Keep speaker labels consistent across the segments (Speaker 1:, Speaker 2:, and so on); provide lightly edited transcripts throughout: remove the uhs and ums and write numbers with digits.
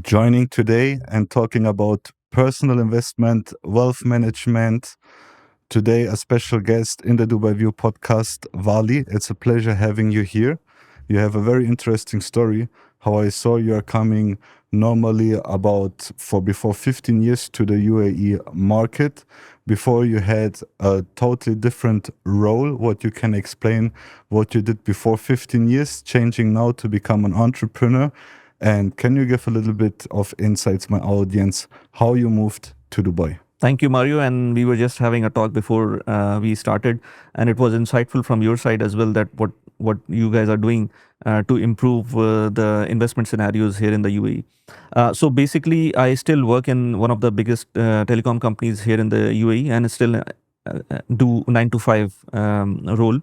Speaker 1: joining today and talking about personal investment, wealth management. Today, a special guest in the DubaiView podcast, Wali. It's a pleasure having you here. You have a very interesting story. How I saw you are coming normally about for before 15 years to the UAE market. Before you had a totally different role. What you can explain what you did before 15 years, changing now to become an entrepreneur. And can you give a little bit of insights, my audience, how you moved to Dubai?
Speaker 2: Thank you, Mario. And we were just having a talk before we started, and it was insightful from your side as well that what you guys are doing to improve the investment scenarios here in the UAE. So basically, I still work in one of the biggest telecom companies here in the UAE, and still do 9 to 5 role.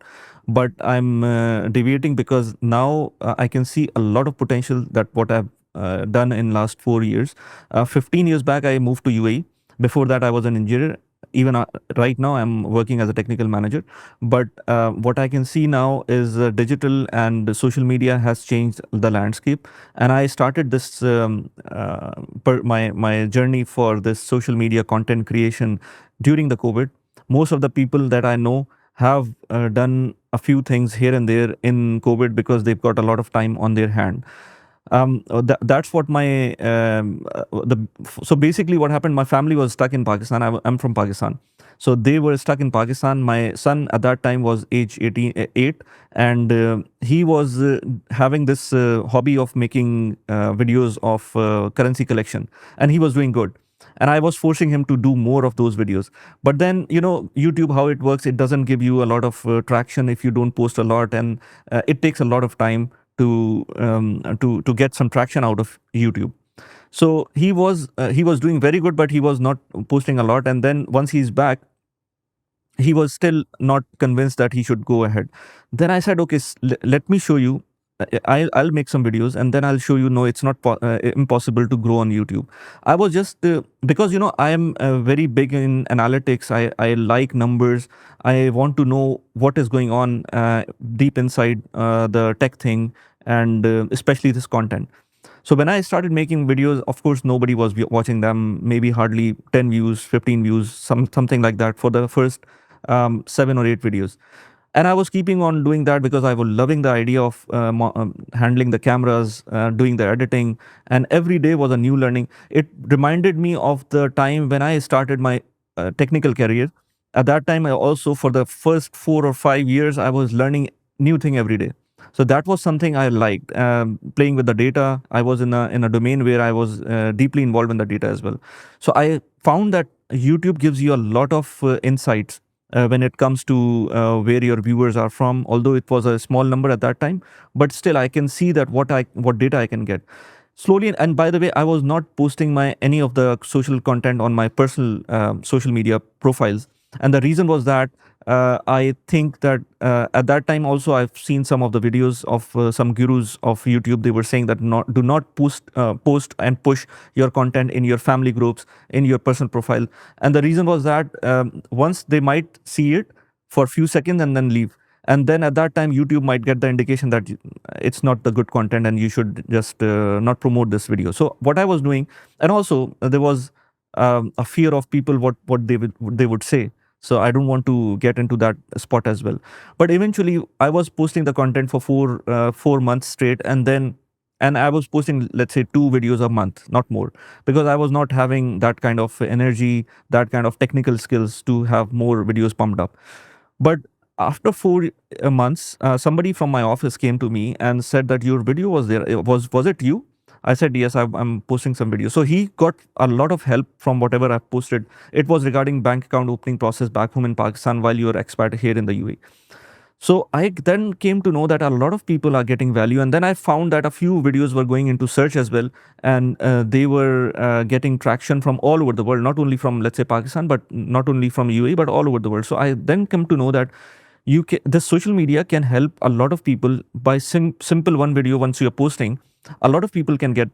Speaker 2: But I'm deviating because now I can see a lot of potential that what I've done in last 4 years. 15 years back, I moved to UAE. Before that, I was an engineer. Even right now, I'm working as a technical manager. But what I can see now is digital and social media has changed the landscape. And I started this my journey for this social media content creation during the COVID. Most of the people that I know have done a few things here and there in COVID because they've got a lot of time on their hand. That's what my so basically what happened. My family was stuck in Pakistan. I'm from Pakistan, so they were stuck in Pakistan. My son at that time was age 8, and he was having this hobby of making videos of currency collection, and he was doing good. And I was forcing him to do more of those videos. But then, YouTube, how it works, it doesn't give you a lot of traction if you don't post a lot, and it takes a lot of time to get some traction out of YouTube. So he was doing very good, but he was not posting a lot. And then once he's back, he was still not convinced that he should go ahead. Then I said, okay, let me show you. I'll make some videos, and then I'll show you. No, it's not impossible to grow on YouTube. I was just because I am very big in analytics. I like numbers. I want to know what is going on deep inside the tech thing, and especially this content. So when I started making videos, of course nobody was watching them. Maybe hardly 10 views, 15 views, something like that for the first 7 or 8 videos. And I was keeping on doing that because I was loving the idea of handling the cameras, doing the editing, and every day was a new learning. It reminded me of the time when I started my technical career. At that time, I also, for the first 4 or 5 years, I was learning new thing every day. So that was something I liked, playing with the data. I was in a domain where I was deeply involved in the data as well. So I found that YouTube gives you a lot of insights when it comes to where your viewers are from, although it was a small number at that time, but still I can see that what data I can get slowly. And by the way, I was not posting any of the social content on my personal social media profiles. And the reason was that I think that at that time also I've seen some of the videos of some gurus of YouTube. They were saying that do not post and push your content in your family groups, in your personal profile. And the reason was that once they might see it for a few seconds and then leave. And then at that time, YouTube might get the indication that it's not the good content and you should just not promote this video. So what I was doing, and also there was a fear of people what they would say. So I don't want to get into that spot as well. But eventually, I was posting the content for 4 months straight, and I was posting, let's say, 2 videos a month, not more, because I was not having that kind of energy, that kind of technical skills to have more videos pumped up. But after 4 months, somebody from my office came to me and said that your video was there. Was it you? I said, yes, I'm posting some videos. So he got a lot of help from whatever I've posted. It was regarding bank account opening process back home in Pakistan while you're expat here in the UAE. So I then came to know that a lot of people are getting value. And then I found that a few videos were going into search as well. And they were getting traction from all over the world, not only from, let's say, Pakistan, but not only from UAE, but all over the world. So I then come to know that the social media can help a lot of people by simple one video once you're posting. A lot of people can get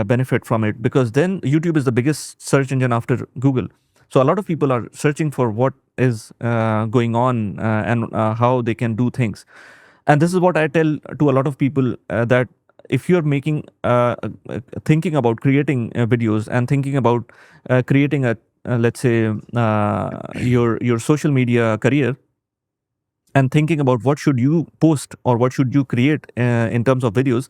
Speaker 2: benefit from it, because then YouTube is the biggest search engine after Google. So a lot of people are searching for what is going on and how they can do things. And this is what I tell to a lot of people, that if you're making thinking about creating videos and thinking about creating a let's say your social media career, and thinking about what should you post or what should you create in terms of videos,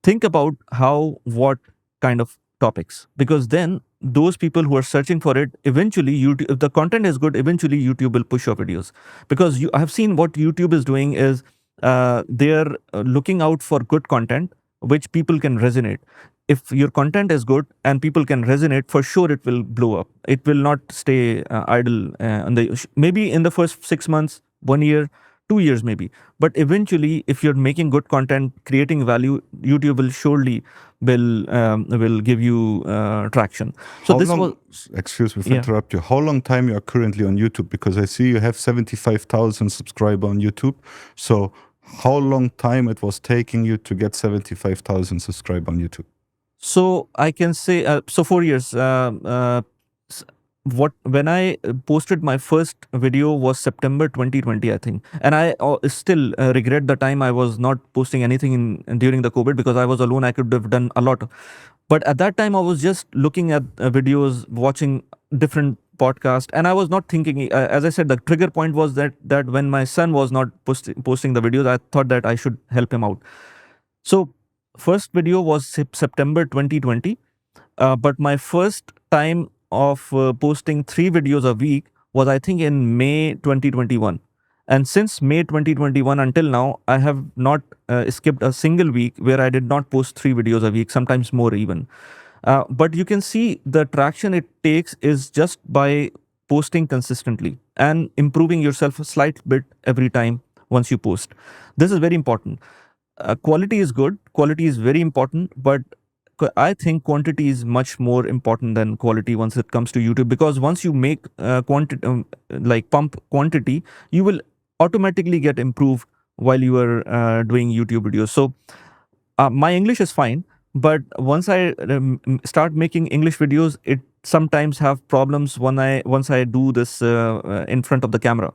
Speaker 2: think about how, what kind of topics, because then those people who are searching for it, eventually YouTube, if the content is good, eventually YouTube will push your videos. Because I have seen what YouTube is doing is they're looking out for good content which people can resonate. If your content is good and people can resonate, for sure it will blow up. It will not stay idle maybe in the first 6 months, 1 year, 2 years maybe. But eventually, if you're making good content, creating value, YouTube will surely will give you traction. So
Speaker 1: How
Speaker 2: this was
Speaker 1: long, excuse me if I
Speaker 2: yeah.
Speaker 1: interrupt you, how long time you are currently on YouTube? Because I see you have 75,000 subscribers on YouTube. So how long time it was taking you to get 75,000 subscribers on YouTube?
Speaker 2: So I can say so 4 years. S- what when I posted my first video was September 2020, I think, and I still regret the time I was not posting anything during the COVID, because I was alone. I could have done a lot, but at that time I was just looking at videos, watching different podcasts, and I was not thinking. As I said, the trigger point was that when my son was not posting the videos, I thought that I should help him out. So first video was September 2020, but my first time of posting 3 videos a week was, I think, in May 2021. And since May 2021 until now, I have not skipped a single week where I did not post 3 videos a week, sometimes more even. But you can see the traction it takes is just by posting consistently and improving yourself a slight bit every time once you post. This is very important. Quality is good, quality is very important, but I think quantity is much more important than quality once it comes to YouTube, because once you make quantity, like pump quantity, you will automatically get improved while you are doing YouTube videos. So my English is fine, but once I start making English videos, it sometimes have problems when once I do this in front of the camera,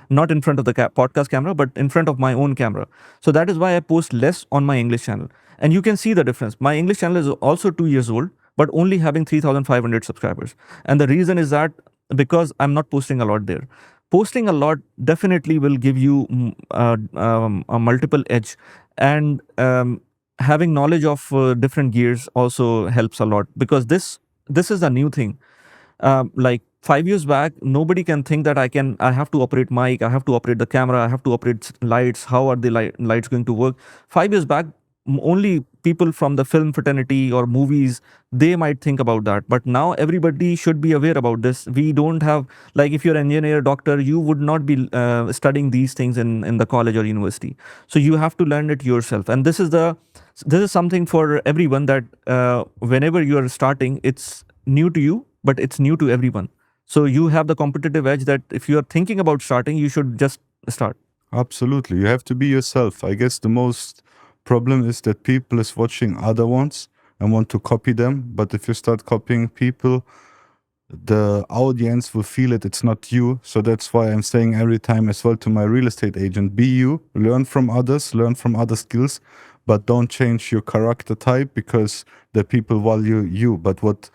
Speaker 2: not in front of the podcast camera, but in front of my own camera. So that is why I post less on my English channel, and you can see the difference. My English channel is also 2 years old, but only having 3,500 subscribers, and the reason is that because I'm not posting a lot there. Posting a lot definitely will give you a multiple edge, and having knowledge of different gears also helps a lot, because this is a new thing. Like 5 years back, nobody can think that I have to operate mic, I have to operate the camera, I have to operate lights. How are the lights going to work? 5 years back, only people from the film fraternity or movies, they might think about that. But now everybody should be aware about this. We don't have, like, if you're an engineer, doctor, you would not be studying these things in the college or university. So you have to learn it yourself. And this is something for everyone, that whenever you are starting, it's new to you, but it's new to everyone. So you have the competitive edge that if you are thinking about starting, you should just start.
Speaker 1: Absolutely. You have to be yourself. I guess the most problem is that people is watching other ones and want to copy them. But if you start copying people, the audience will feel it. It's not you. So that's why I'm saying every time as well to my real estate agent, be you, learn from others, learn from other skills, but don't change your character type, because the people value you. But what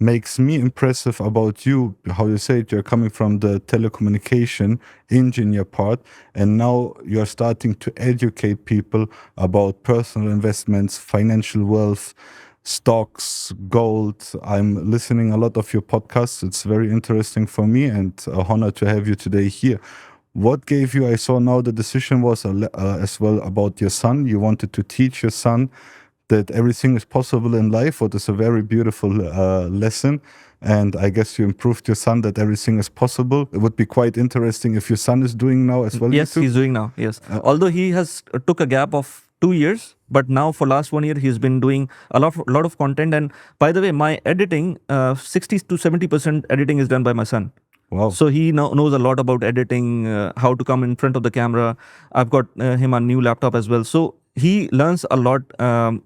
Speaker 1: makes me impressive about you, how you say it, you're coming from the telecommunication engineer part, and now you're starting to educate people about personal investments, financial wealth, stocks, gold. I'm listening a lot of your podcasts. It's very interesting for me, and a honor to have you today here. What gave you, I saw now the decision was as well about your son. You wanted to teach your son that everything is possible in life, what is a very beautiful lesson. And I guess you improved your son that everything is possible. It would be quite interesting if your son is doing now as well.
Speaker 2: Yes,
Speaker 1: YouTube.
Speaker 2: he's doing now. Yes, although he has took a gap of 2 years, but now for last 1 year he's been doing a lot of content. And by the way, my editing, 60 to 70% editing is done by my son.
Speaker 1: Wow.
Speaker 2: So he knows a lot about editing, how to come in front of the camera. I've got him a new laptop as well. So he learns a lot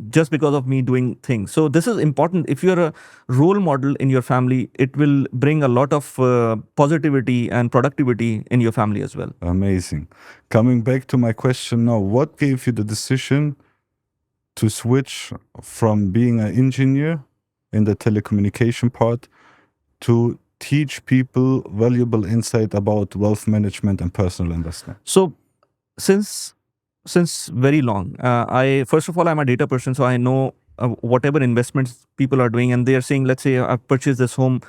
Speaker 2: just because of me doing things. So this is important. If you're a role model in your family, it will bring a lot of positivity and productivity in your family as well.
Speaker 1: Amazing. Coming back to my question now, what gave you the decision to switch from being an engineer in the telecommunication part to teach people valuable insight about wealth management and personal investment?
Speaker 2: So since very long, I first of all, I'm a data person, so I know whatever investments people are doing, and they are saying, let's say I've purchased this home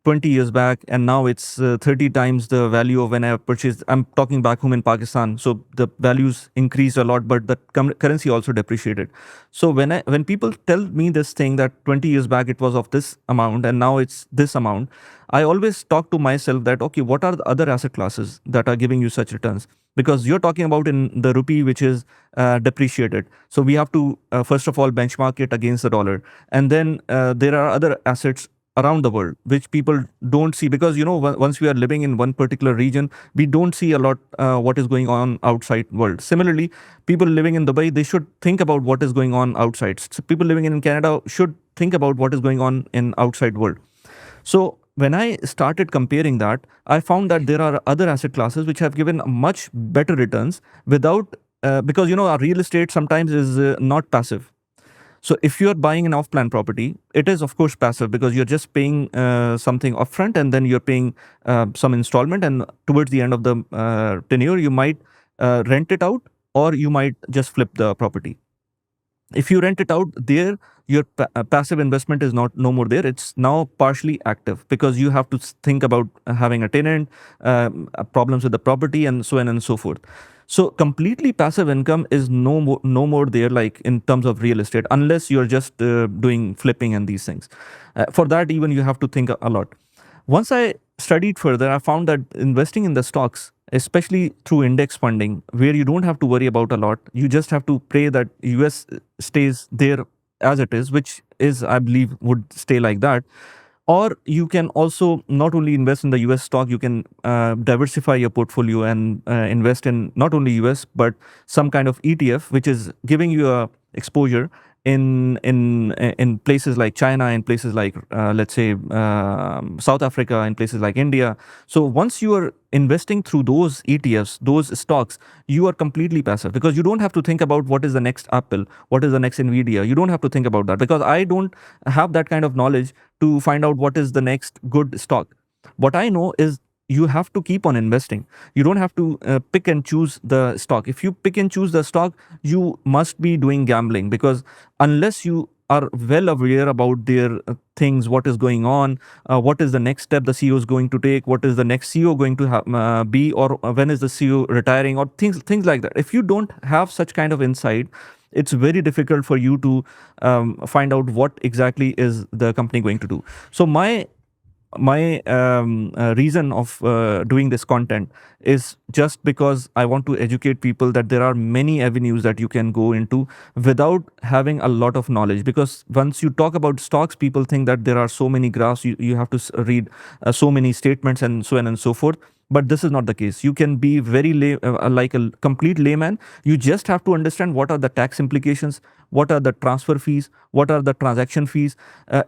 Speaker 2: 20 years back, and now it's 30 times the value of when I purchased. I'm talking back home in Pakistan, so the values increased a lot, but the currency also depreciated. So when people tell me this thing that 20 years back it was of this amount and now it's this amount, I always talk to myself that, okay, what are the other asset classes that are giving you such returns? Because you're talking about in the rupee, which is depreciated. So we have to first of all benchmark it against the dollar, and then there are other assets around the world which people don't see, because once we are living in one particular region, we don't see a lot what is going on outside world. Similarly, people living in Dubai, they should think about what is going on outside. So people living in Canada should think about what is going on in outside world. So when I started comparing that, I found that there are other asset classes which have given much better returns without, because our real estate sometimes is not passive. So if you're buying an off-plan property, it is of course passive, because you're just paying something upfront, and then you're paying some installment, and towards the end of the tenure, you might rent it out, or you might just flip the property. If you rent it out, there your passive investment is no more there. It's now partially active, because you have to think about having a tenant, problems with the property, and so on and so forth. So completely passive income is no more there, like in terms of real estate, unless you're just doing flipping and these things. For that, even you have to think a lot. Once I studied further, I found that investing in the stocks, especially through index funding, where you don't have to worry about a lot, you just have to pray that US stays there as it is, which is, I believe, would stay like that. Or you can also not only invest in the US stock, you can diversify your portfolio and invest in not only US, but some kind of ETF, which is giving you a exposure in places like China, in places like let's say South Africa, in places like India. So once you are investing through those ETFs, those stocks, you are completely passive, because you don't have to think about what is the next Apple, what is the next Nvidia. You don't have to think about that, because I don't have that kind of knowledge to find out what is the next good stock. What I know is you have to keep on investing. You don't have to pick and choose the stock. If you pick and choose the stock, you must be doing gambling, because unless you are well aware about their things, what is going on, what is the next step the CEO is going to take, what is the next CEO going to be, or when is the CEO retiring, or things like that. If you don't have such kind of insight, it's very difficult for you to find out what exactly is the company going to do. So my reason of doing this content is just because I want to educate people that there are many avenues that you can go into without having a lot of knowledge. Because once you talk about stocks, people think that there are so many graphs, you have to read so many statements and so on and so forth. But this is not the case. You can be very like a complete layman. You just have to understand what are the tax implications, what are the transfer fees, what are the transaction fees.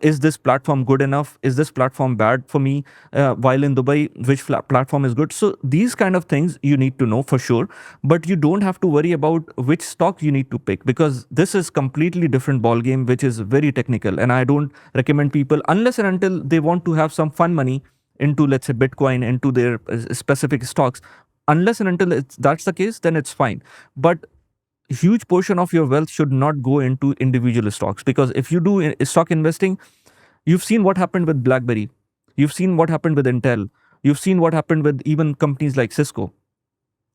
Speaker 2: Is this platform good enough? Is this platform bad for me? While in Dubai, which platform is good? So these kind of things you need to know for sure. But you don't have to worry about which stock you need to pick, because this is completely different ball game, which is very technical. And I don't recommend people, unless and until they want to have some fun money into, let's say, Bitcoin, into their specific stocks. Unless and until that's the case, then it's fine. But huge portion of your wealth should not go into individual stocks, because if you do stock investing, you've seen what happened with BlackBerry, you've seen what happened with Intel, you've seen what happened with even companies like Cisco.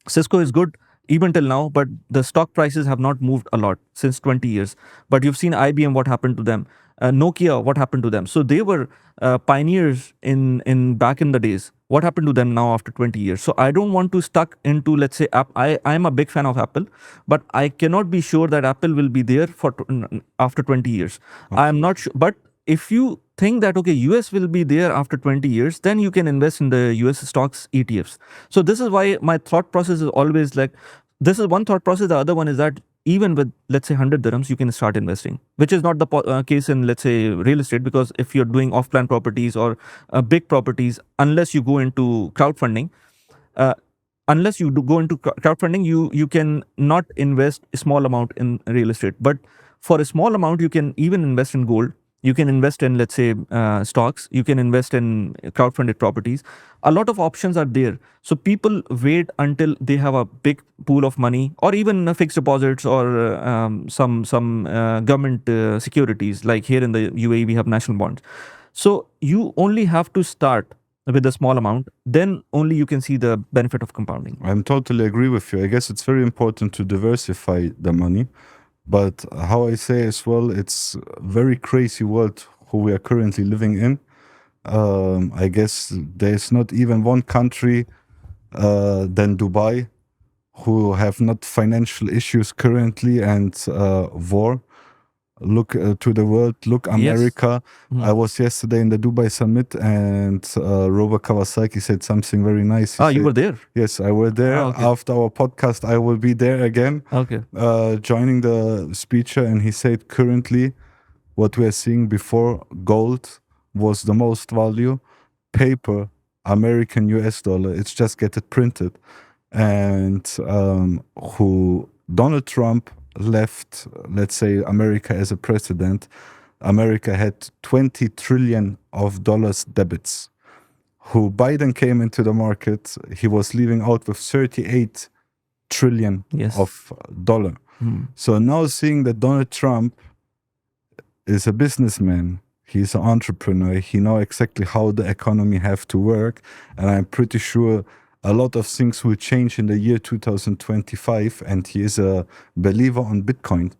Speaker 2: Cisco is good even till now, but the stock prices have not moved a lot since 20 years. But you've seen IBM, what happened to them. Nokia, what happened to them. So they were pioneers in back in the days. What happened to them now after 20 years? So I don't want to stuck into, let's say, I'm a big fan of Apple, but I cannot be sure that Apple will be there for after 20 years.
Speaker 1: Okay.
Speaker 2: I'm not sure. But if you think that, okay, US will be there after 20 years, then you can invest in the US stocks ETFs. So this is why my thought process is always like, this is one thought process. The other one is that even with, let's say, 100 dirhams, you can start investing, which is not the case in, let's say, real estate. Because if you're doing off-plan properties or big properties, unless you go into crowdfunding, you can not invest a small amount in real estate. But for a small amount, you can even invest in gold. You can invest in, let's say, stocks. You can invest in crowdfunded properties. A lot of options are there. So people wait until they have a big pool of money, or even fixed deposits, or some government securities. Like here in the UAE, we have national bonds. So you only have to start with a small amount. Then only you can see the benefit of compounding.
Speaker 1: I'm totally agree with you. I guess it's very important to diversify the money. But how I say as well, it's a very crazy world who we are currently living in. I guess there's not even one country than Dubai who have not financial issues currently and war. Look to the world, look America.
Speaker 2: Yes.
Speaker 1: I was yesterday in the Dubai summit and Robert Kawasaki said something very nice. He
Speaker 2: You
Speaker 1: said,
Speaker 2: were there?
Speaker 1: yes, I were there.
Speaker 2: Okay.
Speaker 1: After our podcast, I will be there again,
Speaker 2: Okay.
Speaker 1: joining the speaker. And he said currently what we are seeing before gold was the most value, paper, American US dollar, it's just get it printed. And who Donald Trump left, let's say, America as a president, America had 20 trillion of dollars debits. Who Biden came into the market, he was leaving out with 38 trillion
Speaker 2: Yes.
Speaker 1: of dollar. So now seeing that Donald Trump is a businessman, he's an entrepreneur, he knows exactly how the economy have to work, and I'm pretty sure a lot of things will change in the year 2025, and he is a believer on Bitcoin.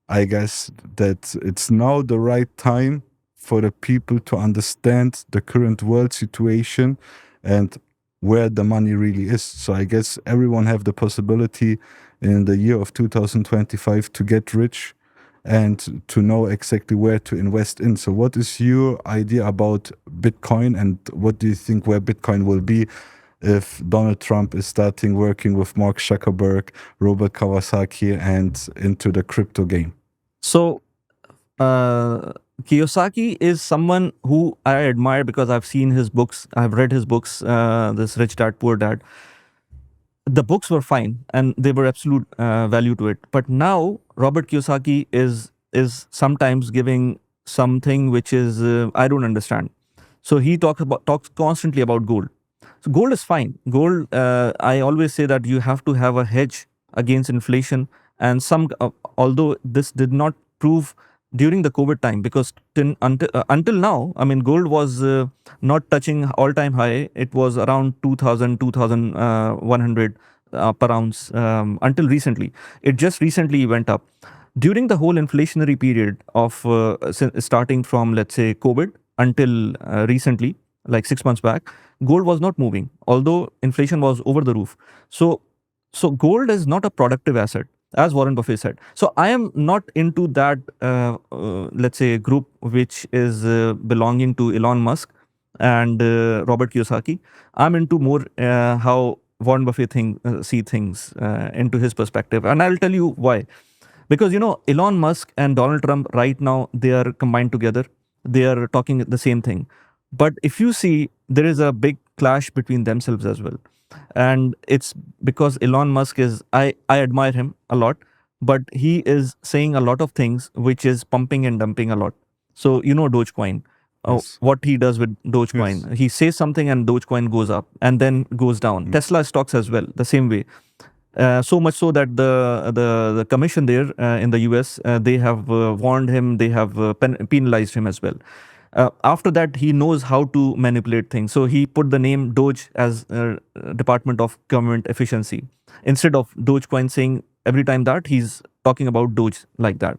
Speaker 1: I guess that it's now the right time for the people to understand the current world situation and where the money really is. So I guess everyone have the possibility in the year of 2025 to get rich and to know exactly where to invest in. So what is your idea about Bitcoin, and what do you think where Bitcoin will be if Donald Trump is starting working with Mark Zuckerberg, Robert Kawasaki, and into the crypto game?
Speaker 2: So Kiyosaki is someone who I admire because I've seen his books. I've read his books, this Rich Dad, Poor Dad. The books were fine and they were absolute value to it. But now Robert Kiyosaki is sometimes giving something which is I don't understand. So he talks constantly about gold. So gold is fine. Gold, I always say that you have to have a hedge against inflation. And although this did not prove during the COVID time, because until now, I mean, gold was not touching all-time high. It was around 2,000, 2,100 per ounce until recently. It just recently went up. During the whole inflationary period of starting from, let's say, COVID until recently, like 6 months back, gold was not moving, although inflation was over the roof. So gold is not a productive asset, as Warren Buffett said. So I am not into that, let's say, group which is belonging to Elon Musk and Robert Kiyosaki. I'm into more how Warren Buffett see things into his perspective. And I'll tell you why. Because, Elon Musk and Donald Trump right now, they are combined together. They are talking the same thing. But if you see, there is a big clash between themselves as well. And it's because Elon Musk I admire him a lot, but he is saying a lot of things which is pumping and dumping a lot. So, Dogecoin,
Speaker 1: Yes.
Speaker 2: what he does with Dogecoin,
Speaker 1: Yes.
Speaker 2: he says something and Dogecoin goes up and then goes down. Tesla stocks as well, the same way. So much so that the commission there in the US, they have warned him, they have penalized him as well. After that, he knows how to manipulate things. So he put the name Doge as Department of Government Efficiency. Instead of Dogecoin saying every time that, he's talking about Doge like that.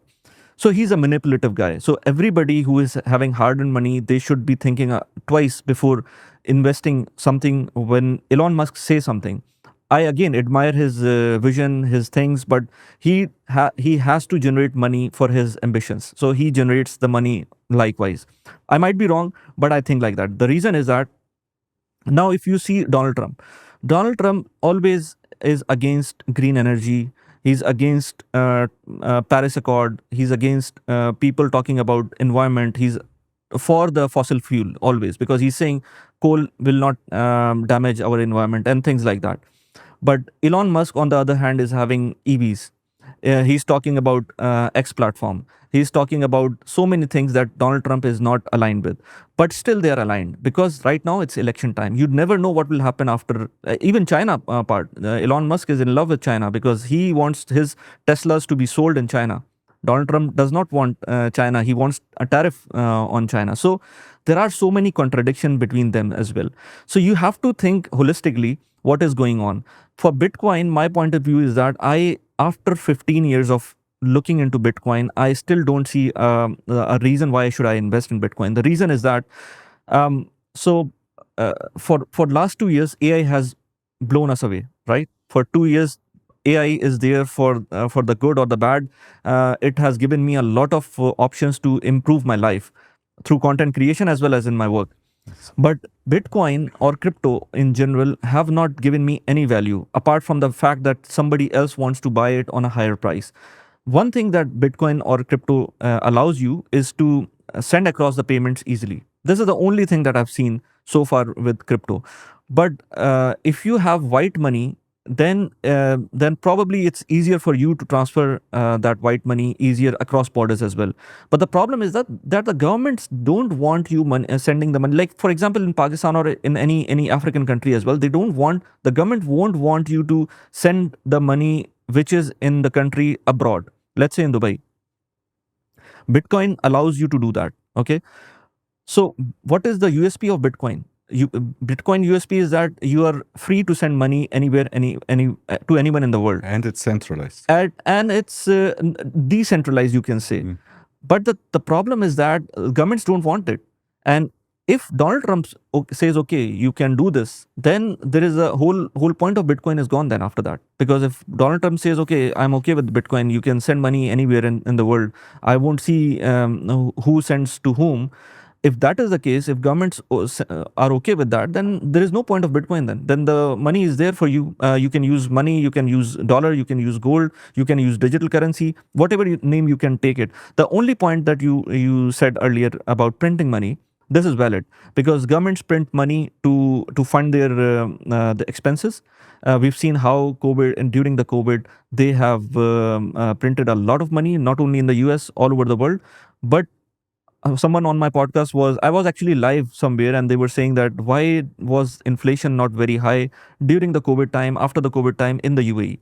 Speaker 2: So he's a manipulative guy. So everybody who is having hard-earned money, they should be thinking twice before investing something when Elon Musk says something. I again admire his vision, his things, but he has to generate money for his ambitions. So he generates the money likewise. I might be wrong, but I think like that. The reason is that now if you see Donald Trump always is against green energy. He's against Paris Accord. He's against people talking about environment. He's for the fossil fuel always, because he's saying coal will not damage our environment and things like that. But Elon Musk, on the other hand, is having EVs. He's talking about X platform. He's talking about so many things that Donald Trump is not aligned with. But still, they are aligned because right now it's election time. You never know what will happen after. Even China part. Elon Musk is in love with China because he wants his Teslas to be sold in China. Donald Trump does not want China. He wants a tariff on China. So there are so many contradictions between them as well. So you have to think holistically what is going on. For Bitcoin, my point of view is that after 15 years of looking into Bitcoin, I still don't see a reason why should I invest in Bitcoin. The reason is that um, so for last 2 years, AI has blown us away, right? For 2 years, AI is there for the good or the bad. It has given me a lot of options to improve my life through content creation as well as in my work. But Bitcoin or crypto in general have not given me any value apart from the fact that somebody else wants to buy it on a higher price. One thing that Bitcoin or crypto allows you is to send across the payments easily. This is the only thing that I've seen so far with crypto. But if you have white money, then probably it's easier for you to transfer that white money easier across borders as well. But the problem is that the governments don't want you sending the money. Like for example, in Pakistan or in any African country as well, the government won't want you to send the money which is in the country abroad. Let's say in Dubai. Bitcoin allows you to do that. Okay. So what is the USP of Bitcoin? Bitcoin USP is that you are free to send money anywhere, any to anyone in the world,
Speaker 1: And it's centralized.
Speaker 2: and it's decentralized, you can say. But the problem is that governments don't want it. And if Donald Trump says, okay, you can do this, then there is a whole point of Bitcoin is gone then after that. Because if Donald Trump says, okay, I'm okay with Bitcoin, you can send money anywhere in the world, I won't see who sends to whom. If that is the case, if governments are okay with that, then there is no point of Bitcoin then the money is there for you. You can use money, you can use dollar, you can use gold, you can use digital currency, whatever name you can take it. The only point that you said earlier about printing money, this is valid because governments print money to fund their the expenses. We've seen how COVID and during the COVID they have printed a lot of money, not only in the US, all over the world. But someone on my podcast I was actually live somewhere, and they were saying that why was inflation not very high during the COVID time, after the COVID time in the UAE.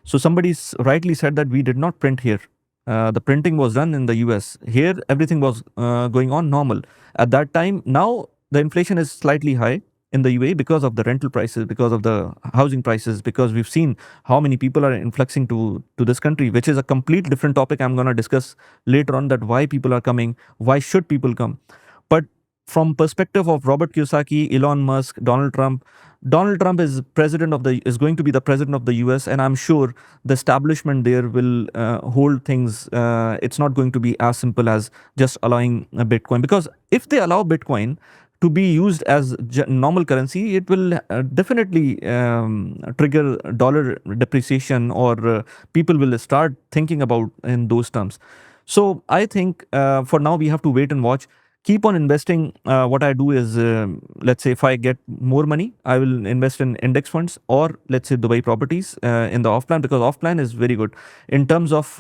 Speaker 2: So somebody rightly said that we did not print here. The printing was done in the US. Here everything was going on normal at that time. Now the inflation is slightly high in the UAE because of the rental prices, because of the housing prices, because we've seen how many people are influxing to this country, which is a complete different topic I'm going to discuss later on, that why people are coming, why should people come. But from perspective of Robert Kiyosaki, Elon Musk, Donald Trump is going to be the president of the US, and I'm sure the establishment there will hold things. It's not going to be as simple as just allowing Bitcoin, because if they allow Bitcoin to be used as normal currency, it will definitely trigger dollar depreciation, or people will start thinking about in those terms. So I think for now we have to wait and watch. Keep on investing. What I do is, let's say if I get more money, I will invest in index funds, or let's say Dubai properties in the off plan, because off plan is very good. In terms of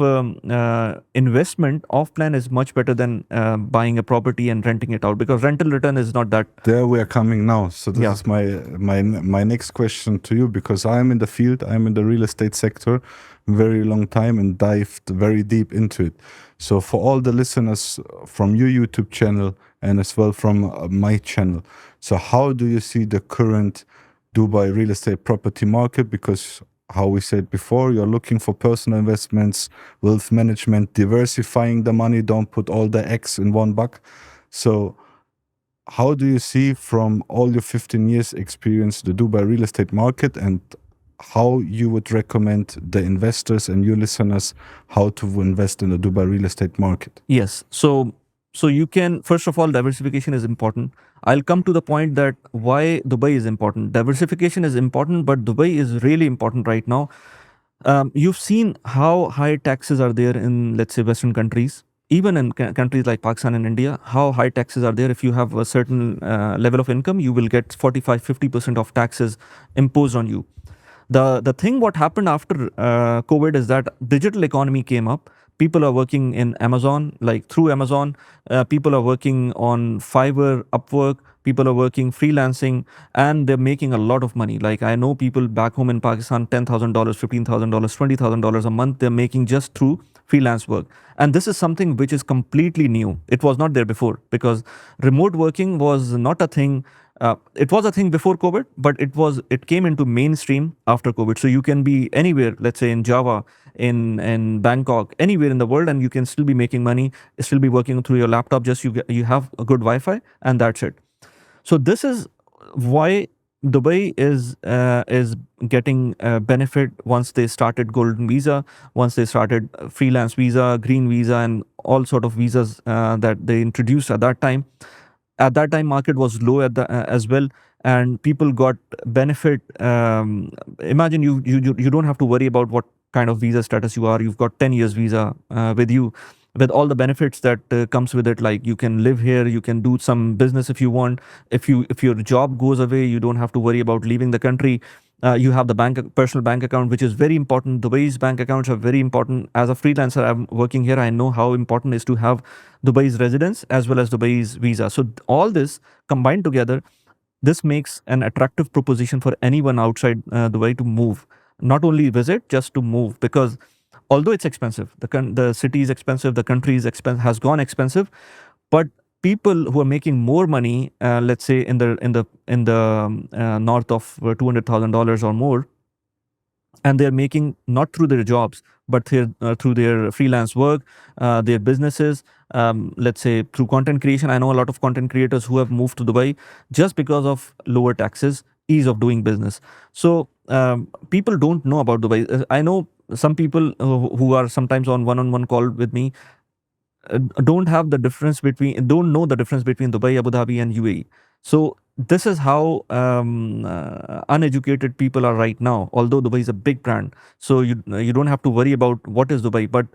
Speaker 2: investment, off plan is much better than buying a property and renting it out, because rental return is not that.
Speaker 1: There we are coming now. So this is my next question to you, because I'm in the field, I'm in the real estate sector very long time and dived very deep into it. So for all the listeners from your YouTube channel and as well from my channel, so how do you see the current Dubai real estate property market? Because how we said before, you're looking for personal investments, wealth management, diversifying the money, don't put all the eggs in one bucket. So how do you see from all your 15 years experience the Dubai real estate market, and how you would recommend the investors and your listeners how to invest in the Dubai real estate market?
Speaker 2: Yes. So you can, first of all, diversification is important. I'll come to the point that why Dubai is important. Diversification is important, but Dubai is really important right now. You've seen how high taxes are there in, let's say, Western countries, even in countries like Pakistan and India, how high taxes are there. If you have a certain level of income, you will get 45-50% of taxes imposed on you. The thing what happened after COVID is that digital economy came up. People are working in Amazon, like through Amazon. People are working on Fiverr, Upwork. People are working freelancing, and they're making a lot of money. Like I know people back home in Pakistan, $10,000, $15,000, $20,000 a month. They're making just through freelance work, and this is something which is completely new. It was not there before because remote working was not a thing. It was a thing before COVID, but it came into mainstream after COVID. So you can be anywhere, let's say in Java, in Bangkok, anywhere in the world, and you can still be making money, still be working through your laptop. Just you have a good Wi-Fi, and that's it. So this is why Dubai is getting benefit once they started golden visa, once they started freelance visa, green visa, and all sort of visas that they introduced at that time. At that time market was low at the as well, and people got benefit. Imagine you don't have to worry about what kind of visa status you are. You've got 10 years visa with you, with all the benefits that comes with it. Like you can live here, you can do some business if you want. If your job goes away, you don't have to worry about leaving the country. You have the personal bank account, which is very important. Dubai's bank accounts are very important. As a freelancer, I'm working here. I know how important it is to have Dubai's residence as well as Dubai's visa. So all this combined together, this makes an attractive proposition for anyone outside Dubai to move. Not only visit, just to move, because although it's expensive, the city is expensive, the country is has gone expensive, but people who are making more money, let's say in the north of $200,000 or more, and they're making not through their jobs but through their freelance work, their businesses, let's say through content creation. I know a lot of content creators who have moved to Dubai just because of lower taxes, ease of doing business. So people don't know about Dubai. I know some people who are sometimes on one-on-one call with me don't know the difference between Dubai, Abu Dhabi, and UAE. So this is how uneducated people are right now. Although Dubai is a big brand, so you don't have to worry about what is Dubai. But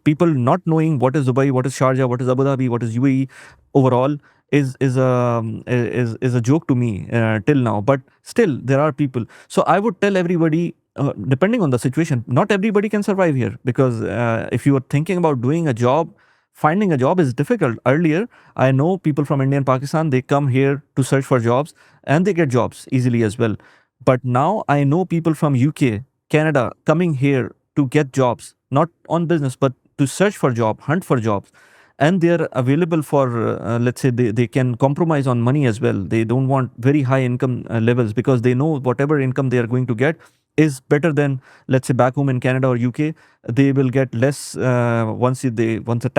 Speaker 2: people not knowing what is Dubai, what is Sharjah, what is Abu Dhabi, what is UAE overall is a joke to me till now. But still, there are people. So I would tell everybody, depending on the situation, not everybody can survive here, because if you are thinking about doing a job, finding a job is difficult. Earlier, I know people from India and Pakistan, they come here to search for jobs and they get jobs easily as well. But now I know people from UK, Canada coming here to get jobs, not on business, but to search for job, hunt for jobs. And they're available for, let's say, they can compromise on money as well. They don't want very high income levels, because they know whatever income they are going to get is better than, let's say, back home in Canada or UK. They will get less once the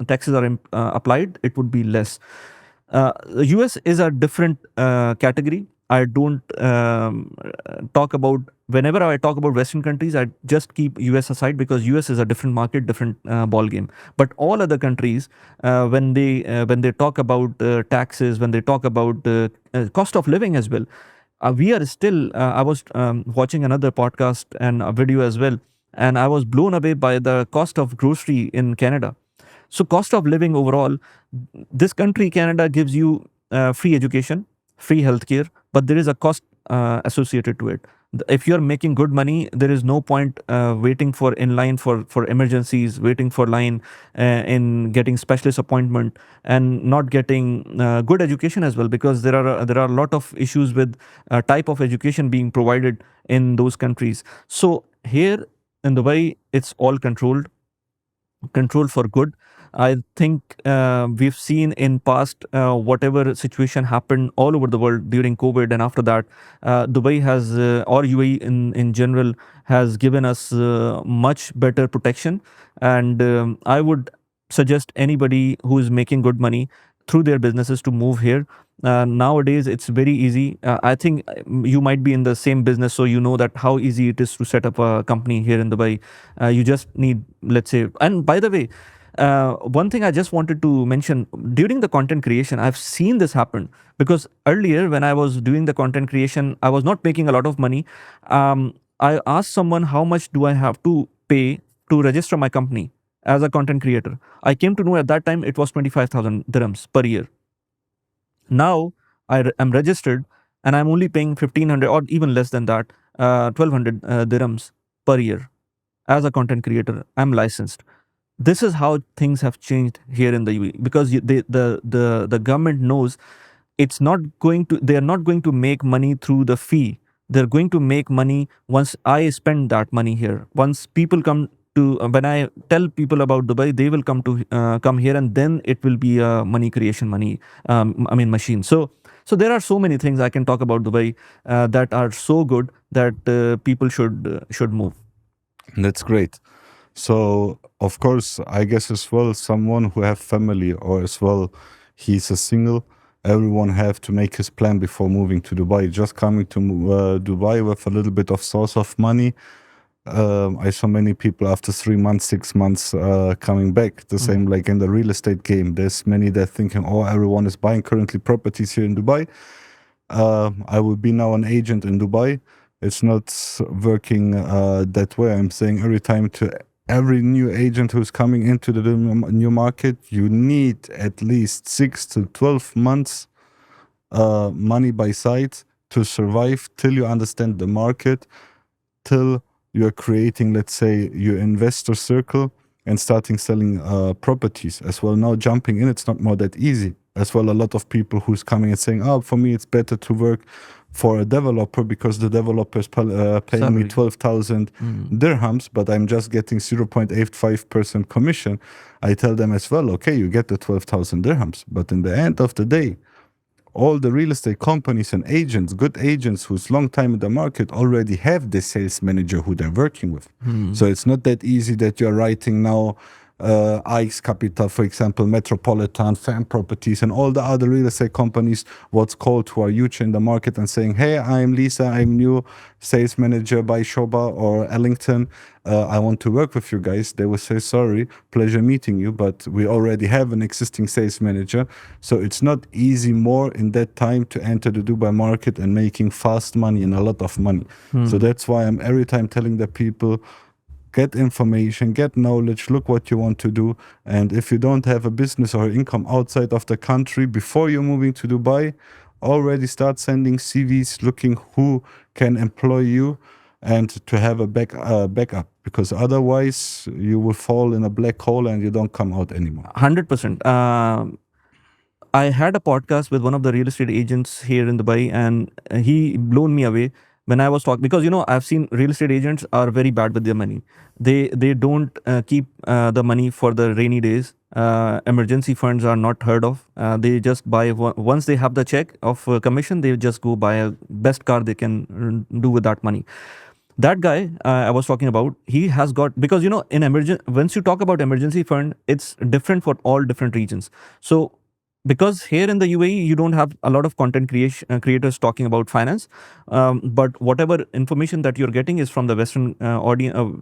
Speaker 2: taxes are applied. It would be less. US is a different category. I don't talk about, whenever I talk about Western countries, I just keep US aside, because US is a different market, different ball game. But all other countries, when they talk about taxes, when they talk about cost of living as well, we are still. I was watching another podcast and a video as well, and I was blown away by the cost of grocery in Canada. So cost of living overall, this country, Canada, gives you free education, free healthcare, but there is a cost associated to it. If you're making good money, there is no point waiting for in line for emergencies, waiting for line in getting specialist appointment, and not getting good education as well, because there are a lot of issues with type of education being provided in those countries. So here in Dubai, it's all controlled for good. I think we've seen in past whatever situation happened all over the world during COVID, and after that, Dubai has or UAE in general has given us much better protection. And I would suggest anybody who is making good money through their businesses to move here. Nowadays, it's very easy. I think you might be in the same business, so you know that how easy it is to set up a company here in Dubai. You just need, let's say, and by the way, one thing I just wanted to mention, during the content creation, I've seen this happen, because earlier when I was doing the content creation, I was not making a lot of money. I asked someone, how much do I have to pay to register my company as a content creator? I came to know at that time it was 25,000 dirhams per year. Now am registered and I'm only paying 1,500 or even less than that 1200 dirhams per year as a content creator. I'm licensed. This is how things have changed here in the UAE, because the government knows it's not going to they are not going to make money through the fee. They're going to make money once I spend that money here. Once people come to when I tell people about Dubai, they will come here, and then it will be a money creation machine. So there are so many things I can talk about Dubai that are so good that people should move.
Speaker 1: That's great. So, of course, I guess as well, someone who have family or as well, he's a single. Everyone have to make his plan before moving to Dubai. Just coming to Dubai with a little bit of source of money. I saw many people after 3 months, 6 months coming back. The same like in the real estate game. There's many that thinking, oh, everyone is buying currently properties here in Dubai. I will be now an agent in Dubai. It's not working that way. I'm saying every time to every new agent who's coming into the new market, you need at least 6 to 12 months money by side to survive till you understand the market, till you're creating, let's say, your investor circle and starting selling properties as well. Now jumping in, it's not more that easy. As well, a lot of people who's coming and saying, oh, for me, it's better to work for a developer because the developer is paying me 12,000 dirhams, but I'm just getting 0.85% commission. I tell them as well, okay, you get the 12,000 dirhams, but in the end of the day, all the real estate companies and agents, good agents who's long time in the market, already have the sales manager who they're working with. So it's not that easy that you're writing now Ix Capital, for example, Metropolitan, Fan Properties, and all the other real estate companies, what's called, who are huge in the market and saying, hey, I'm Lisa, I'm new sales manager by Shoba or Ellington. I want to work with you guys. They will say, sorry, pleasure meeting you, but we already have an existing sales manager. So it's not easy more in that time to enter the Dubai market and making fast money and a lot of money. So that's why I'm every time telling the people, get information, get knowledge, look what you want to do. And if you don't have a business or income outside of the country, before you're moving to Dubai, already start sending CVs, looking who can employ you and to have a backup, because otherwise you will fall in a black hole and you don't come out anymore.
Speaker 2: 100%. I had a podcast with one of the real estate agents here in Dubai, and he blown me away when I was talking, because I've seen real estate agents are very bad with their money. They don't keep the money for the rainy days. Emergency funds are not heard of. They just buy once they have the check of commission, they just go buy a best car they can do with that money. That guy I was talking about, he has got, because in once you talk about emergency fund, it's different for all different regions. So because here in the UAE, you don't have a lot of content creators talking about finance, but whatever information that you're getting is from the Western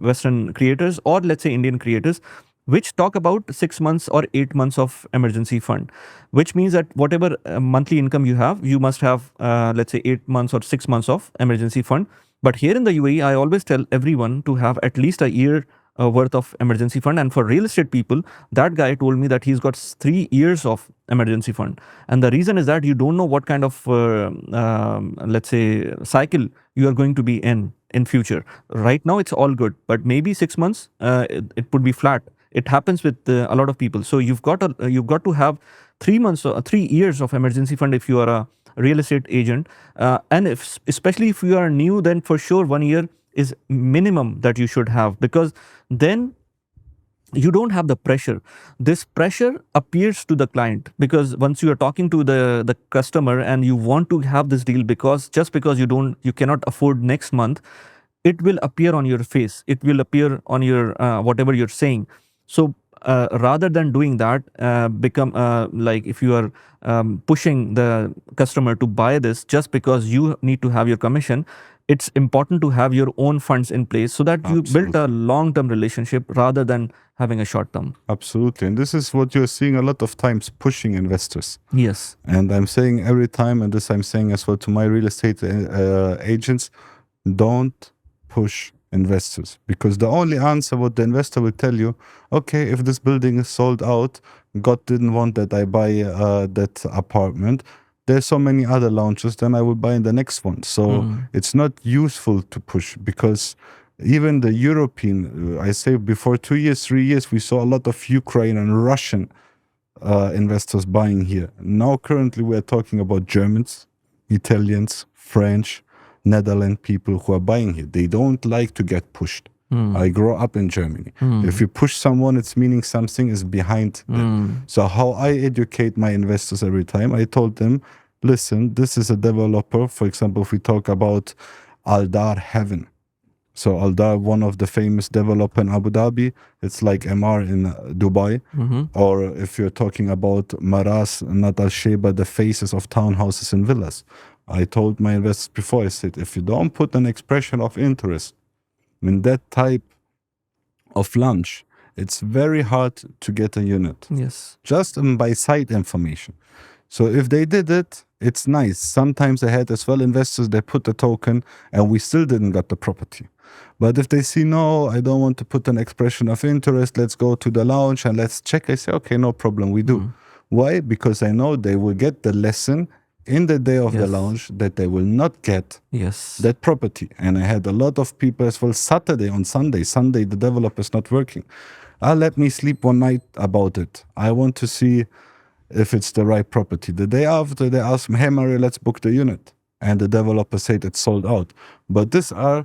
Speaker 2: Western creators, or let's say Indian creators, which talk about 6 months or 8 months of emergency fund, which means that whatever monthly income you have, you must have, let's say 8 months or 6 months of emergency fund. But here in the UAE, I always tell everyone to have at least a year worth of emergency fund. And for real estate people, that guy told me that he's got 3 years of emergency fund. And the reason is that you don't know what kind of, let's say, cycle you are going to be in future. Right now, it's all good, but maybe 6 months, it would be flat. It happens with a lot of people. So you've got to have 3 months, 3 years of emergency fund if you are a real estate agent. And especially if you are new, then for sure 1 year is minimum that you should have, because then you don't have the pressure. This pressure appears to the client, because once you are talking to the customer and you want to have this deal, because just because you cannot afford next month, it will appear on your face. It will appear on your whatever you're saying. So rather than doing that, become like if you are pushing the customer to buy this just because you need to have your commission, it's important to have your own funds in place so that you build a long-term relationship rather than having a short-term.
Speaker 1: Absolutely. And this is what you're seeing a lot of times, pushing investors.
Speaker 2: Yes.
Speaker 1: And I'm saying every time, and this I'm saying as well to my real estate agents, don't push investors, because the only answer what the investor will tell you, okay, if this building is sold out, God didn't want that I buy that apartment, there's so many other launches, then I will buy in the next one. So it's not useful to push, because even the European, I say before 2 years, 3 years, we saw a lot of Ukraine and Russian investors buying here. Now currently we are talking about Germans, Italians, French, Netherlands people who are buying here. They don't like to get pushed. I grew up in Germany. If you push someone, it's meaning something is behind them. So how I educate my investors every time, I told them, listen, this is a developer. For example, if we talk about Aldar Heaven. So Aldar, one of the famous developer in Abu Dhabi, it's like MR in Dubai. Or if you're talking about Maras, Natal Sheba, the faces of townhouses and villas. I told my investors before, I said, if you don't put an expression of interest in that type of launch, it's very hard to get a unit.
Speaker 2: Yes.
Speaker 1: Just by side information. So if they did it, it's nice. Sometimes I had as well investors, they put the token and we still didn't get the property. But if they see, no, I don't want to put an expression of interest, let's go to the launch and let's check. I say, okay, no problem, we do. Why? Because I know they will get the lesson in the day of the launch that they will not get that property. And I had a lot of people as well Saturday on Sunday. Sunday, the developer is not working. Let me sleep one night about it. I want to see if it's the right property. The day after, they asked me, hey, Mario, let's book the unit. And the developer said it's sold out. But these are,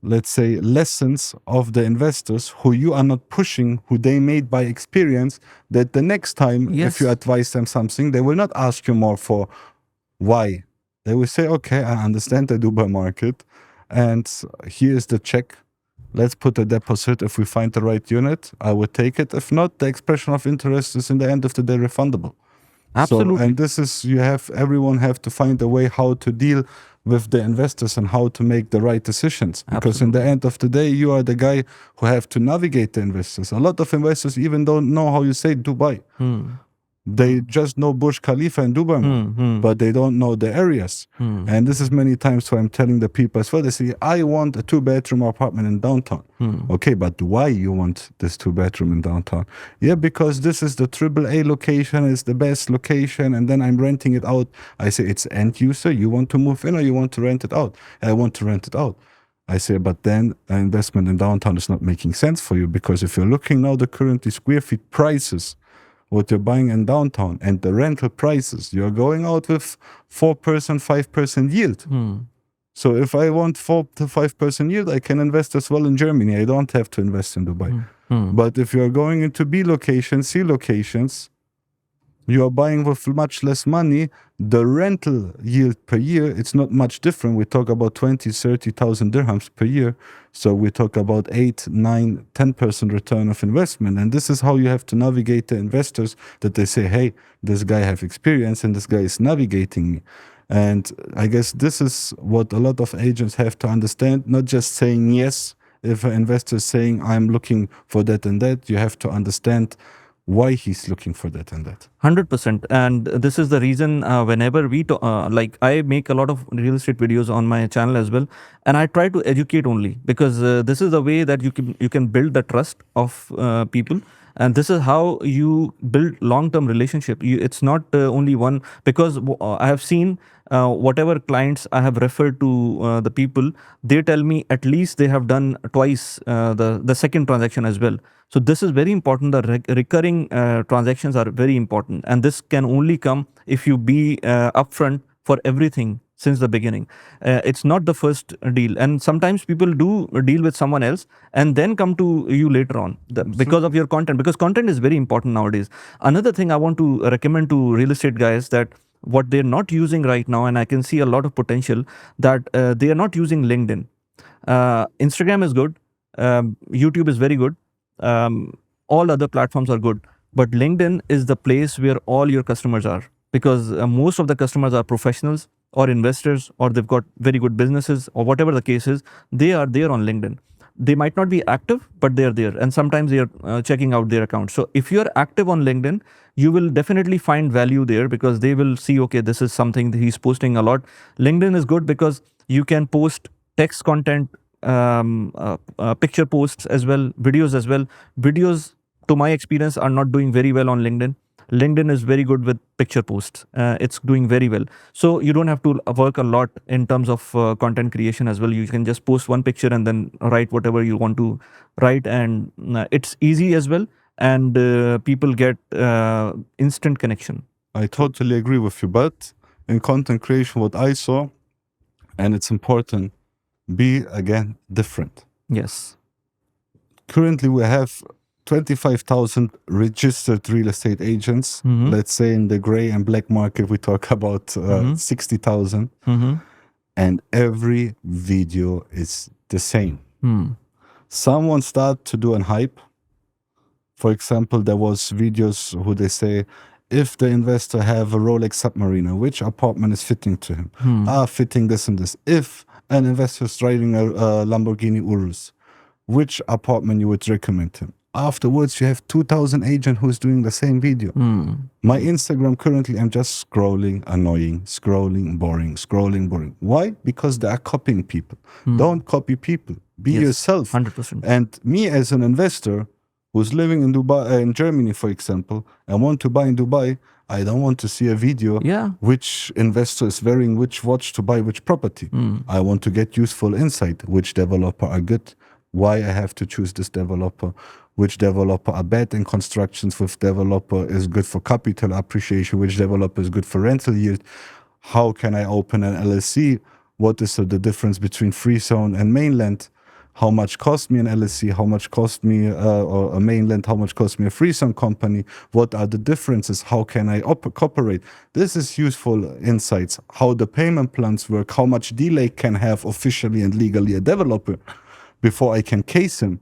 Speaker 1: let's say, lessons of the investors who you are not pushing, who they made by experience, that the next time, if you advise them something, they will not ask you more for why. They will say, okay, I understand the Dubai market, and here's the check. Let's put a deposit. If we find the right unit, I would take it. If not, the expression of interest is in the end of the day refundable.
Speaker 2: Absolutely.
Speaker 1: So, and this is, everyone have to find a way how to deal with the investors and how to make the right decisions. Because in the end of the day, you are the guy who have to navigate the investors. A lot of investors even don't know how you say Dubai. They just know Burj Khalifa and Dubai, but they don't know the areas. And this is many times where I'm telling the people as well, they say, I want a 2-bedroom apartment in downtown. Okay, but why you want this 2-bedroom in downtown? Yeah, because this is the AAA location, it's the best location, and then I'm renting it out. I say, it's end user, you want to move in or you want to rent it out? I want to rent it out. I say, but then an investment in downtown is not making sense for you, because if you're looking now the currently square feet prices, what you're buying in downtown and the rental prices, you're going out with 4%, 5% yield. So if I want 4 to 5% yield, I can invest as well in Germany. I don't have to invest in Dubai. But if you're going into B locations, C locations, you are buying with much less money. The rental yield per year, it's not much different. We talk about 20, 30,000 dirhams per year. So we talk about 8, 9, 10% return of investment. And this is how you have to navigate the investors, that they say, hey, this guy have experience and this guy is navigating me. And I guess this is what a lot of agents have to understand, not just saying yes. If an investor is saying, I'm looking for that and that, you have to understand why he's looking for that and that.
Speaker 2: 100%. And this is the reason whenever we like, I make a lot of real estate videos on my channel as well, and I try to educate only, because this is the way that you can build the trust of people, and this is how you build long-term relationship. It's not only one, because I have seen whatever clients I have referred to, the people, they tell me at least they have done twice the second transaction as well. So this is very important. The recurring transactions are very important, and this can only come if you be upfront for everything since the beginning. It's not the first deal, and sometimes people do deal with someone else and then come to you later on because of your content, because content is very important nowadays. Another thing I want to recommend to real estate guys, that what they're not using right now, and I can see a lot of potential, that they are not using LinkedIn. Instagram is good, YouTube is very good, all other platforms are good, but LinkedIn is the place where all your customers are, because most of the customers are professionals or investors, or they've got very good businesses, or whatever the case is, they are there on LinkedIn. They might not be active, but they're there, and sometimes they are checking out their account. So if you're active on LinkedIn, you will definitely find value there, because they will see, okay, this is something that he's posting a lot. LinkedIn is good because you can post text content, picture posts as well, videos as well. Videos, to my experience, are not doing very well on LinkedIn. LinkedIn is very good with picture posts. It's doing very well. So you don't have to work a lot in terms of content creation as well. You can just post one picture and then write whatever you want to write, and it's easy as well. And people get instant connection.
Speaker 1: I totally agree with you. But in content creation, what I saw, and it's important, be again different.
Speaker 2: Yes.
Speaker 1: Currently, we have 25,000 registered real estate agents. Let's say in the gray and black market, we talk about 60,000. And every video is the same. Someone start to do an hype. For example, there was videos who they say, if the investor have a Rolex Submariner, which apartment is fitting to him? Fitting this and this. If an investor is driving a Lamborghini Urus, which apartment you would recommend him? Afterwards, you have 2,000 agents who's doing the same video. My Instagram currently, I'm just scrolling, annoying, scrolling, boring. Why? Because they are copying people. Don't copy people. Be yourself.
Speaker 2: 100%.
Speaker 1: And me as an investor who's living in Dubai, in Germany, for example, and want to buy in Dubai, I don't want to see a video which investor is wearing which watch to buy which property. I want to get useful insight. Which developer are good? Why I have to choose this developer? Which developer are bad in constructions? Which developer is good for capital appreciation? Which developer is good for rental yield? How can I open an LLC? What is the difference between free zone and mainland? How much cost me an LLC? How much cost me or a mainland? How much cost me a free zone company? What are the differences? How can I cooperate? This is useful insights. How the payment plans work? How much delay can have officially and legally a developer before I can case him?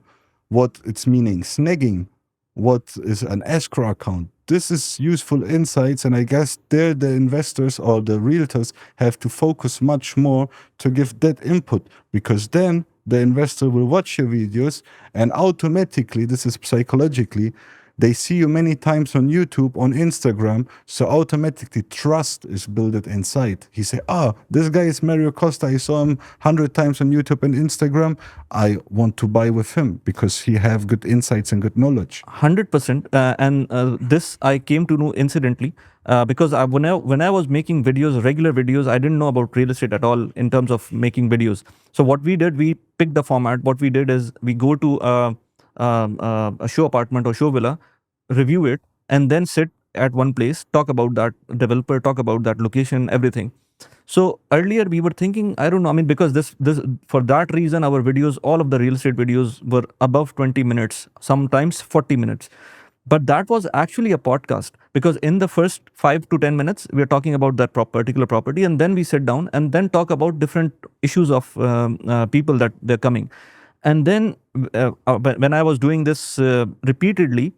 Speaker 1: What it's meaning snagging? What is an escrow account? This is useful insights, and I guess there the investors or the realtors have to focus much more to give that input, because then the investor will watch your videos and automatically, this is psychologically, they see you many times on YouTube, on Instagram, so automatically trust is built inside. He say, this guy is Mario Costa. I saw him 100 times on YouTube and Instagram. I want to buy with him because he have good insights and good knowledge.
Speaker 2: 100%. And this I came to know incidentally because when I was making videos, regular videos, I didn't know about real estate at all in terms of making videos. So what we did, we picked the format. What we did is we go to a show apartment or show villa, review it, and then sit at one place, talk about that developer, talk about that location, everything. So earlier we were thinking, I don't know, I mean, because this for that reason, our videos, all of the real estate videos were above 20 minutes, sometimes 40 minutes. But that was actually a podcast, because in the first 5 to 10 minutes, we are talking about that particular property, and then we sit down and then talk about different issues of people that they're coming. And then when I was doing this repeatedly,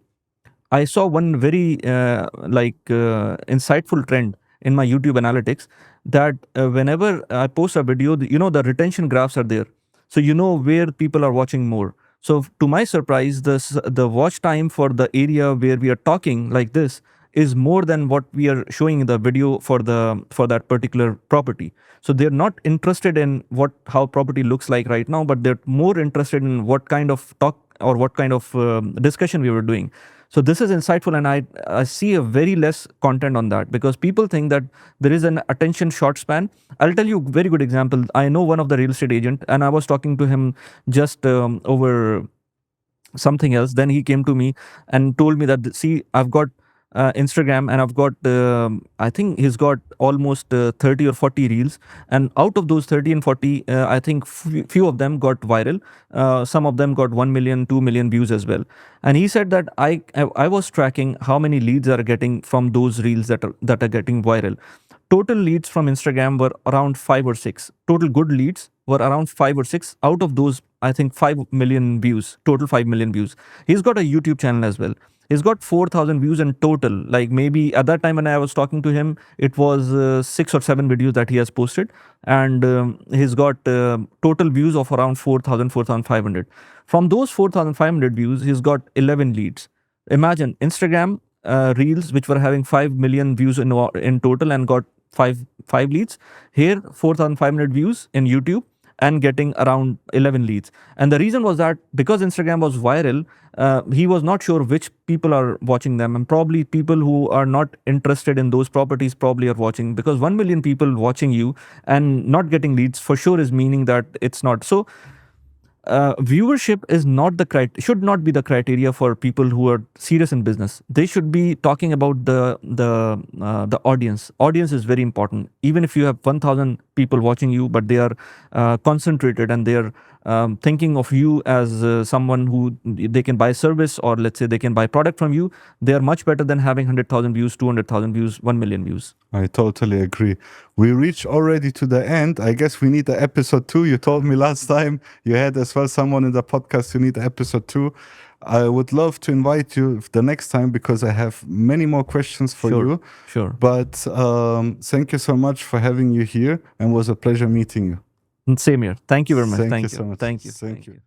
Speaker 2: I saw one very insightful trend in my YouTube analytics, that whenever I post a video, the retention graphs are there. So you know where people are watching more. So to my surprise, the watch time for the area where we are talking like this is more than what we are showing in the video for that particular property. So they're not interested in how property looks like right now, but they're more interested in what kind of talk or what kind of discussion we were doing. So this is insightful, and I see a very less content on that, because people think that there is an attention short span. I'll tell you a very good example. I know one of the real estate agent, and I was talking to him just over something else. Then he came to me and told me that, see, I've got Instagram, and I've got I think he's got almost 30 or 40 reels, and out of those 30 and 40, I think few of them got viral. Some of them got 1 million, 2 million views as well. And he said that I was tracking how many leads are getting from those reels that are getting viral. Total leads from Instagram were around 5 or 6. Total good leads were around 5 or 6. Out of those, I think 5 million views, total 5 million views. He's got a YouTube channel as well. He's got 4,000 views in total. Like maybe at that time when I was talking to him, it was 6 or 7 videos that he has posted. And he's got total views of around 4,000, 4,500. From those 4,500 views, he's got 11 leads. Imagine Instagram reels, which were having 5 million views in total and got five leads. Here, 4,500 views in YouTube and getting around 11 leads. And the reason was that because Instagram was viral, he was not sure which people are watching them, and probably people who are not interested in those properties probably are watching, because 1 million people watching you and not getting leads for sure is meaning that it's not. So viewership is not the should not be the criteria for people who are serious in business. They should be talking about the audience. Audience is very important. Even if you have 1,000 people watching you, but they are concentrated and they are thinking of you as someone who they can buy service, or let's say they can buy product from you, they are much better than having 100,000 views, 200,000 views, 1 million views.
Speaker 1: I totally agree. We reach already to the end. I guess we need the episode 2. You told me last time you had as well someone in the podcast who need episode 2. I would love to invite you the next time because I have many more questions for you.
Speaker 2: Sure.
Speaker 1: But thank you so much for having you here, and it was a pleasure meeting you.
Speaker 2: Same here. Thank you very much.
Speaker 1: Thank you so much.
Speaker 2: Thank you.
Speaker 1: Thank you.